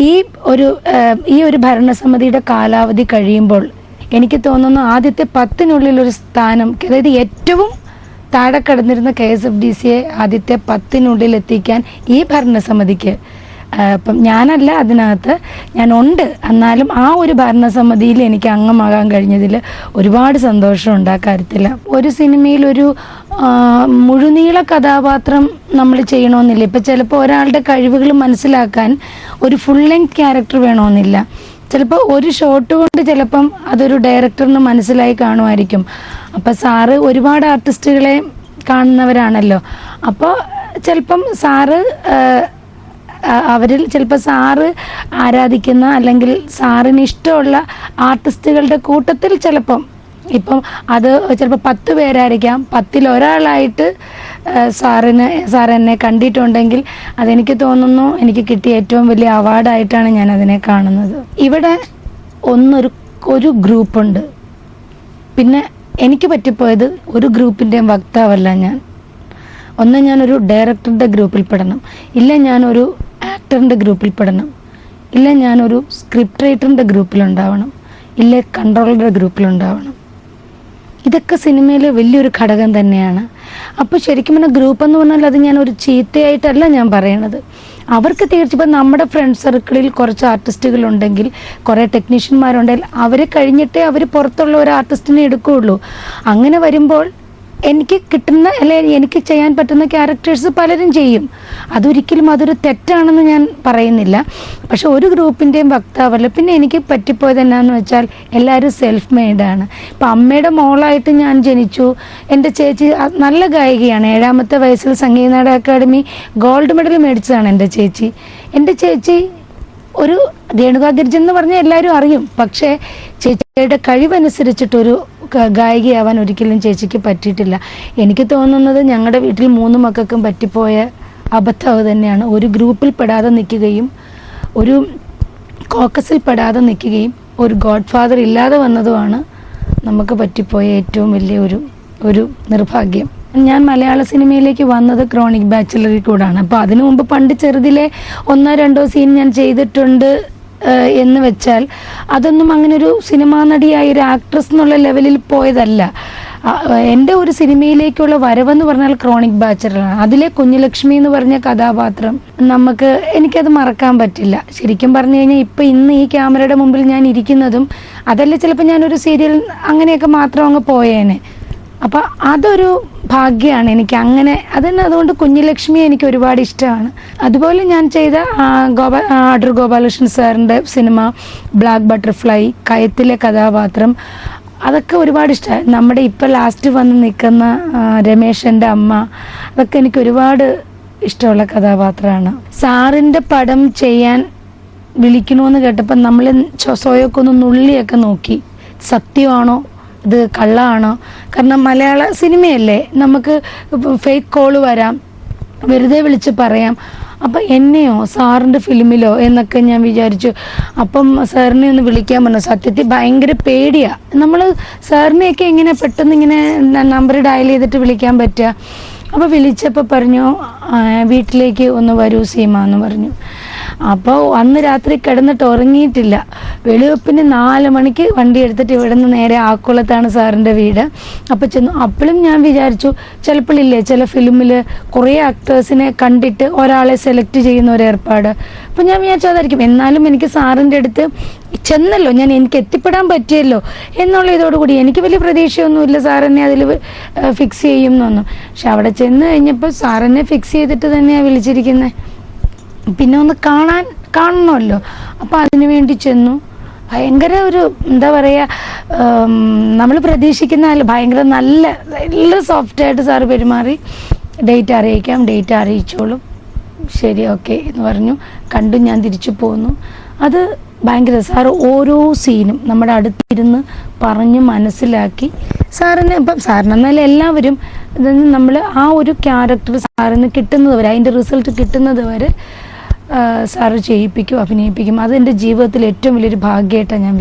ഈ ഒരു ഭരണസമിതിയുടെ കാലാവധി കഴിയുമ്പോൾ എനിക്ക് തോന്നുന്നു ആദ്യത്തെ 10-നുള്ളിൽ ഒരു സ്ഥാനം, അതായത് ഏറ്റവും താഴെ കിടന്നിരുന്ന KSFDCയെ ആദ്യത്തെ 10-നുള്ളിൽ എത്തിക്കാൻ ഈ ഭരണസമിതിക്ക്, ഇപ്പം ഞാനല്ല അതിനകത്ത്, ഞാനുണ്ട്, എന്നാലും ആ ഒരു ഭരണസമിതിയിൽ എനിക്ക് അംഗമാകാൻ കഴിഞ്ഞതിൽ ഒരുപാട് സന്തോഷമുണ്ട് ആ കാര്യത്തിൽ. ഒരു സിനിമയിൽ ഒരു മുഴുനീള കഥാപാത്രം നമ്മൾ ചെയ്യണമെന്നില്ല. ഇപ്പം ചിലപ്പോൾ ഒരാളുടെ കഴിവുകൾ മനസ്സിലാക്കാൻ ഒരു ഫുൾ ലെങ്ത് ക്യാരക്ടർ വേണമെന്നില്ല. ചിലപ്പോൾ ഒരു ഷോട്ട് കൊണ്ട് ചിലപ്പം അതൊരു ഡയറക്ടറിന് മനസ്സിലായി കാണുമായിരിക്കും. അപ്പം സാറ് ഒരുപാട് ആർട്ടിസ്റ്റുകളെ കാണുന്നവരാണല്ലോ. അപ്പോൾ ചിലപ്പം സാറ് അവരിൽ ചിലപ്പോൾ സാറ് ആരാധിക്കുന്ന അല്ലെങ്കിൽ സാറിന് ഇഷ്ടമുള്ള ആർട്ടിസ്റ്റുകളുടെ കൂട്ടത്തിൽ ചിലപ്പം അത് ചിലപ്പോൾ 10 പേരായിരിക്കാം, 10-ൽ ഒരാളായിട്ട് സാർ എന്നെ കണ്ടിട്ടുണ്ടെങ്കിൽ അതെനിക്ക് തോന്നുന്നു എനിക്ക് കിട്ടിയ ഏറ്റവും വലിയ അവാർഡായിട്ടാണ് ഞാൻ അതിനെ കാണുന്നത്. ഇവിടെ ഒരു ഗ്രൂപ്പുണ്ട്. പിന്നെ എനിക്ക് പറ്റിപ്പോയത് ഒരു ഗ്രൂപ്പിൻ്റെയും വക്താവല്ല ഞാൻ. ഞാനൊരു ഡയറക്ടറുടെ ഗ്രൂപ്പിൽ പെടണം, ഇല്ല ഞാനൊരു ആക്ടറിൻ്റെ ഗ്രൂപ്പിൽ പെടണം, ഇല്ല ഞാനൊരു സ്ക്രിപ്റ്റ് റൈറ്ററിൻ്റെ ഗ്രൂപ്പിലുണ്ടാവണം, ഇല്ല കൺട്രോളറുടെ ഗ്രൂപ്പിലുണ്ടാവണം. ഇതൊക്കെ സിനിമയിൽ വലിയൊരു ഘടകം തന്നെയാണ്. അപ്പോൾ ശരിക്കും പറഞ്ഞാൽ ഗ്രൂപ്പ് എന്ന് പറഞ്ഞാൽ അത് ഞാനൊരു ചീത്തയായിട്ടല്ല ഞാൻ പറയണത്. അവർക്ക് തീർച്ചയായും നമ്മുടെ ഫ്രണ്ട് സർക്കിളിൽ കുറച്ച് ആർട്ടിസ്റ്റുകളുണ്ടെങ്കിൽ, കുറേ ടെക്നീഷ്യന്മാരുണ്ടെങ്കിൽ അവരെ കഴിഞ്ഞിട്ടേ അവർ പുറത്തുള്ള ഒരു ആർട്ടിസ്റ്റിനെ എടുക്കുകയുള്ളൂ. അങ്ങനെ വരുമ്പോൾ എനിക്ക് കിട്ടുന്ന അല്ലെങ്കിൽ എനിക്ക് ചെയ്യാൻ പറ്റുന്ന ക്യാരക്ടേഴ്സ് പലരും ചെയ്യും. അതൊരു തെറ്റാണെന്ന് ഞാൻ പറയുന്നില്ല. പക്ഷെ ഒരു ഗ്രൂപ്പിൻ്റെയും വക്താവല്ല. പിന്നെ എനിക്ക് പറ്റിപ്പോയത് എന്നാന്ന് വെച്ചാൽ എല്ലാവരും സെൽഫ് മെയ്ഡാണ്. ഇപ്പം അമ്മയുടെ മോളായിട്ട് ഞാൻ ജനിച്ചു. എൻ്റെ ചേച്ചി നല്ല ഗായികയാണ്. 7ാമത്തെ വയസ്സിൽ Sangeetha Nataka academy gold medal മേടിച്ചതാണ് എൻ്റെ ചേച്ചി. എൻ്റെ ചേച്ചി ഒരു രേണുക ഗിരിജൻ എന്ന് പറഞ്ഞാൽ എല്ലാവരും അറിയും. പക്ഷേ ചേച്ചിയുടെ കഴിവനുസരിച്ചിട്ടൊരു ഗായികയാവാൻ ഒരിക്കലും ചേച്ചിക്ക് പറ്റിയിട്ടില്ല. എനിക്ക് തോന്നുന്നത് ഞങ്ങളുടെ വീട്ടിൽ 3 മക്കൾക്കും പറ്റിപ്പോയ അബദ്ധം തന്നെയാണ്. ഒരു ഗ്രൂപ്പിൽ പെടാതെ നിൽക്കുകയും ഒരു കോക്കസിൽ പെടാതെ നിൽക്കുകയും ഒരു ഗോഡ് ഫാദർ ഇല്ലാതെ വന്നതുമാണ് നമുക്ക് പറ്റിപ്പോയ ഏറ്റവും വലിയ ഒരു നിർഭാഗ്യം. ഞാൻ മലയാള സിനിമയിലേക്ക് വന്നത് ക്രോണിക് ബാച്ചിലറിൽ കൂടാണ്. അപ്പോൾ അതിനു മുമ്പ് പണ്ട് ചെറുതിലെ 1-2 സീൻ ഞാൻ ചെയ്തിട്ടുണ്ട് എന്ന് വെച്ചാൽ അതൊന്നും അങ്ങനെ ഒരു സിനിമാ നടിയായ ഒരു ആക്ട്രസ് എന്നുള്ള ലെവലിൽ പോയതല്ല. എൻ്റെ ഒരു സിനിമയിലേക്കുള്ള വരവെന്ന് പറഞ്ഞാൽ ക്രോണിക് ബാച്ചിലറാണ്. അതിലെ കുഞ്ഞുലക്ഷ്മി എന്ന് പറഞ്ഞ കഥാപാത്രം എനിക്കത് മറക്കാൻ പറ്റില്ല. ശരിക്കും പറഞ്ഞു കഴിഞ്ഞാൽ ഇന്ന് ഈ ക്യാമറയുടെ മുമ്പിൽ ഞാൻ ഇരിക്കുന്നതും അതല്ല ചിലപ്പോൾ ഞാനൊരു സീരിയൽ അങ്ങനെയൊക്കെ മാത്രം അങ്ങ് പോയേനെ. അപ്പം അതൊരു ഭാഗ്യമാണ് എനിക്ക്. അതുകൊണ്ട് കുഞ്ഞുലക്ഷ്മി എനിക്ക് ഒരുപാട് ഇഷ്ടമാണ്. അതുപോലെ ഞാൻ ചെയ്ത അടൂർ ഗോപാലകൃഷ്ണൻ സാറിൻ്റെ സിനിമ ബ്ലാക്ക് ബട്ടർഫ്ലൈ, കയത്തിലെ കഥാപാത്രം, അതൊക്കെ ഒരുപാട് ഇഷ്ടമായി. നമ്മുടെ ഇപ്പം ലാസ്റ്റ് വന്ന് നിൽക്കുന്ന രമേശൻ്റെ അമ്മ, അതൊക്കെ എനിക്ക് ഒരുപാട് ഇഷ്ടമുള്ള കഥാപാത്രമാണ്. സാറിൻ്റെ പടം ചെയ്യാൻ വിളിക്കണമെന്ന് കേട്ടപ്പോൾ നമ്മൾ സ്വയമൊക്കെ ഒന്ന് നുള്ളിയൊക്കെ നോക്കി, സത്യമാണോ ഇത് കള്ളമാണോ? കാരണം മലയാള സിനിമയല്ലേ, നമുക്ക് ഫേക്ക് കോള് വരാം, വെറുതെ വിളിച്ച് പറയാം. അപ്പം എന്നെയോ സാറിൻ്റെ ഫിലിമിലോ എന്നൊക്കെ ഞാൻ വിചാരിച്ചു. അപ്പം സാറിനെ ഒന്ന് വിളിക്കാൻ പറഞ്ഞു. സത്യത്തിൽ ഭയങ്കര പേടിയാണ്. നമ്മൾ സാറിനെയൊക്കെ ഇങ്ങനെ പെട്ടെന്ന് ഇങ്ങനെ നമ്പർ ഡയൽ ചെയ്തിട്ട് വിളിക്കാൻ പറ്റുക. അപ്പോൾ വിളിച്ചപ്പോൾ പറഞ്ഞു വീട്ടിലേക്ക് ഒന്ന് വരൂ സീമ എന്ന് പറഞ്ഞു. അപ്പോൾ അന്ന് രാത്രി കിടന്നിട്ട് ഉറങ്ങിയിട്ടില്ല. വെളുപ്പിന് 4 മണിക്ക് വണ്ടി എടുത്തിട്ട് ഇവിടെ നിന്ന് നേരെ ആക്കുളത്താണ് സാറിൻ്റെ വീട്. അപ്പോൾ ചെന്നു. അപ്പോഴും ഞാൻ വിചാരിച്ചു ചിലപ്പോഴില്ലേ ചില ഫിലിമിൽ കുറേ ആക്ടേഴ്സിനെ കണ്ടിട്ട് ഒരാളെ സെലക്ട് ചെയ്യുന്ന ഒരു ഏർപ്പാട്. അപ്പോൾ ഞാൻ വിചാരിച്ചു അതായിരിക്കും. എന്നാലും എനിക്ക് സാറിൻ്റെ അടുത്ത് ചെന്നല്ലോ, എനിക്ക് എത്തിപ്പെടാൻ പറ്റിയല്ലോ എന്നുള്ള ഇതോടുകൂടി എനിക്ക് വലിയ പ്രതീക്ഷയൊന്നുമില്ല സാറെന്നെ അതിൽ ഫിക്സ് ചെയ്യും എന്നൊന്നും. പക്ഷെ അവിടെ ചെന്ന് കഴിഞ്ഞപ്പോൾ സാറെന്നെ ഫിക്സ് ചെയ്തിട്ട് തന്നെയാണ് വിളിച്ചിരിക്കുന്നത്. പിന്നെ ഒന്ന് കാണണമല്ലോ. അപ്പോൾ അതിനു വേണ്ടി ചെന്നു. ഭയങ്കര ഒരു എന്താ പറയുക, നമ്മൾ പ്രതീക്ഷിക്കുന്ന ഭയങ്കര നല്ല സോഫ്റ്റായിട്ട് സാറ് പെരുമാറി. ഡേറ്റ് അറിയിച്ചോളും, ശരി ഓക്കെ എന്ന് പറഞ്ഞു. കണ്ടു, ഞാൻ തിരിച്ചു പോന്നു. അത് ഭയങ്കര സാറ് ഓരോ സീനും നമ്മുടെ അടുത്തിരുന്ന് പറഞ്ഞ് മനസ്സിലാക്കി. സാറിനെന്നാലും എല്ലാവരും നമ്മൾ ആ ഒരു ക്യാരക്ടർ സാറിന് കിട്ടുന്നത് വരെ, അതിൻ്റെ റിസൾട്ട് കിട്ടുന്നത് വരെ സാറ് ചെയ്യിപ്പിക്കും, അഭിനയിപ്പിക്കും. അതെൻ്റെ ജീവിതത്തിൽ ഏറ്റവും വലിയൊരു ഭാഗ്യമായിട്ടാണ് ഞാൻ